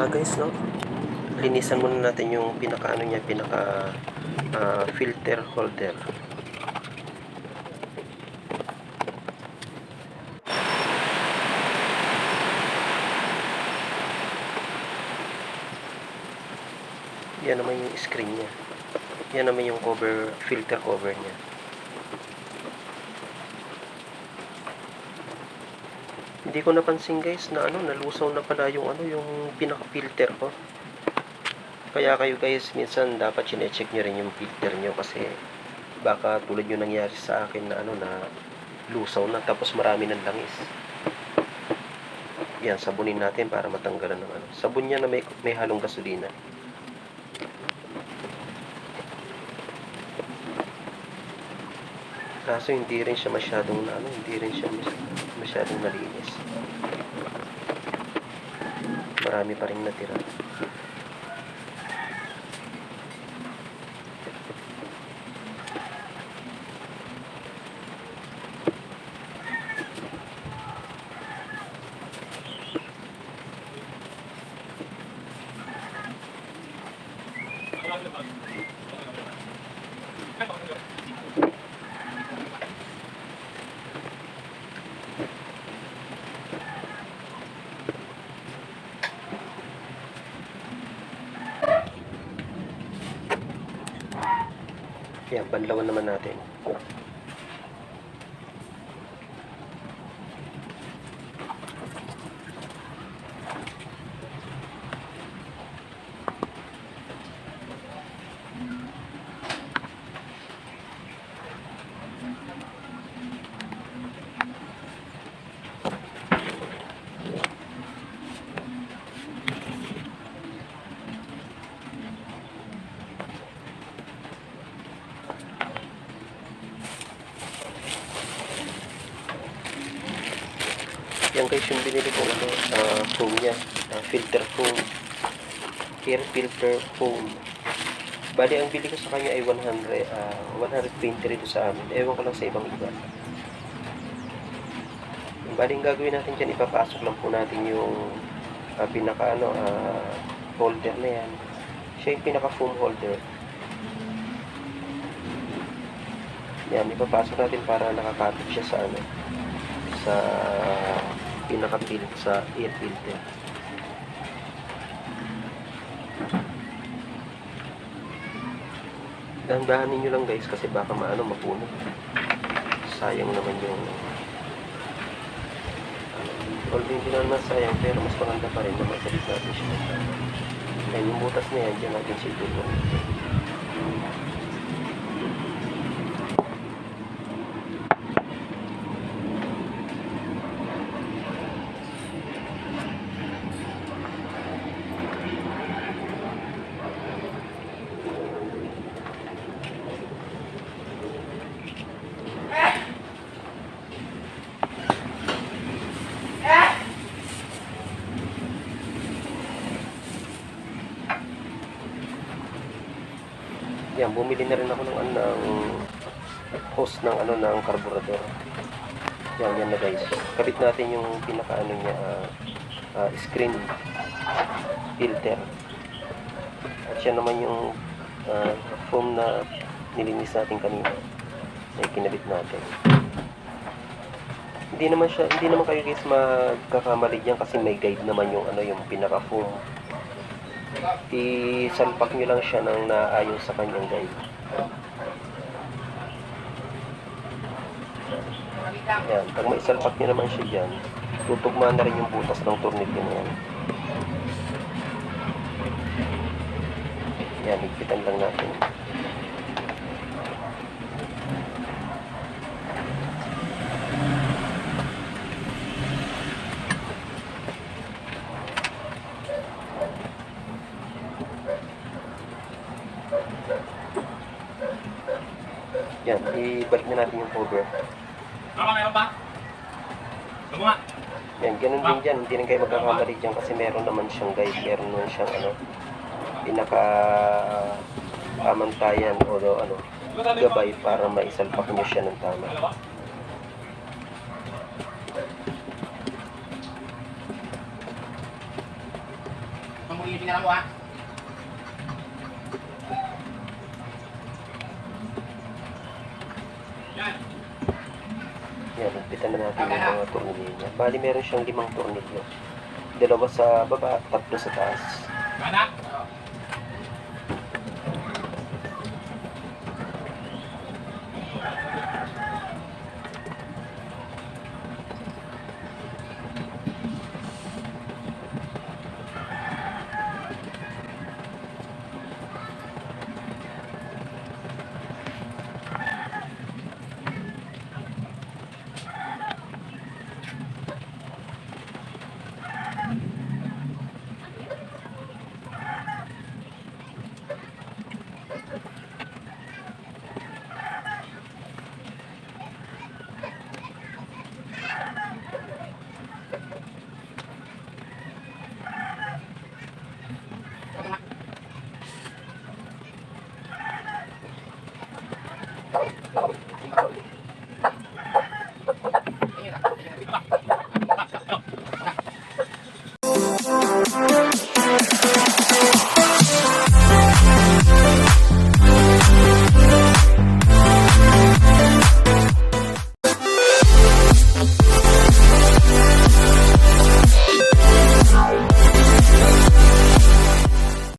Guys, no, linisan muna natin yung pinaka ano niya, pinaka filter holder. Yan naman yung screen niya. Yan naman yung cover, filter cover niya. Hindi ko napansin guys na nalusaw na pala yung yung pinaka filter ko. Kaya kayo guys, minsan dapat chine-check nyo rin yung filter nyo kasi baka tulad yung nangyari sa akin na na lusaw na tapos marami ng langis. Yan, sabunin natin para matanggalan ng sabon niya na may halong gasolina. Kaso hindi rin siya masyadong hindi rin siya masyadong malinis. Marami pa rin natira. Yan, banlawan naman natin. Yan guys yung binili ko foam niya, filter foam, air filter foam. Bali ang bili ko sa kanya ay 120 rito sa amin. Ewan ko lang sa ibang iba. Bali ang gagawin natin dyan, ipapasok lang po natin yung pinaka holder na yan. Siya yung pinaka foam holder. Yan, ipapasok natin para nakakapit siya sa sa pinaka-fill sa air filter. Dahan-dahanin nyo lang guys kasi baka mapuno. Sayang naman yung although hindi naman sayang pero mas maganda pa rin na masalit natin siya. Ayan yung butas na yan, dyan natin siguro. Yan, bumili na rin ako ng hose ng ng carburetor. Yan na guys. Kabit natin yung pinaka niya, screen filter. At siya naman yung foam na nilinis natin kanina. Ay kinabit natin. Hindi naman kayo guys magkakamali diyan kasi may guide naman yung yung pinaka foam. Isalpak nyo lang siya ng naayon sa kanyang guide. Yan, pag maisalpak nyo naman siya dyan, tutugmaan na rin yung butas ng tornilyo na yan. Yan, higpitan lang natin. Yan, ibalik na natin yung cover. Meron ba? Sumo nga. Yan, ganun din dyan. Hindi rin kayo magkakamali dyan kasi meron naman siyang guide. Meron naman siyang pinaka pamantayan o gabay para maisalpak nyo siya ng tama. Tingnan mo ha. Yan. Yan, nagpitan na natin yung mga tornilyo niya. Bali, meron siyang 5 tornilyo. 2 sa baba, 3 sa taas. Mana?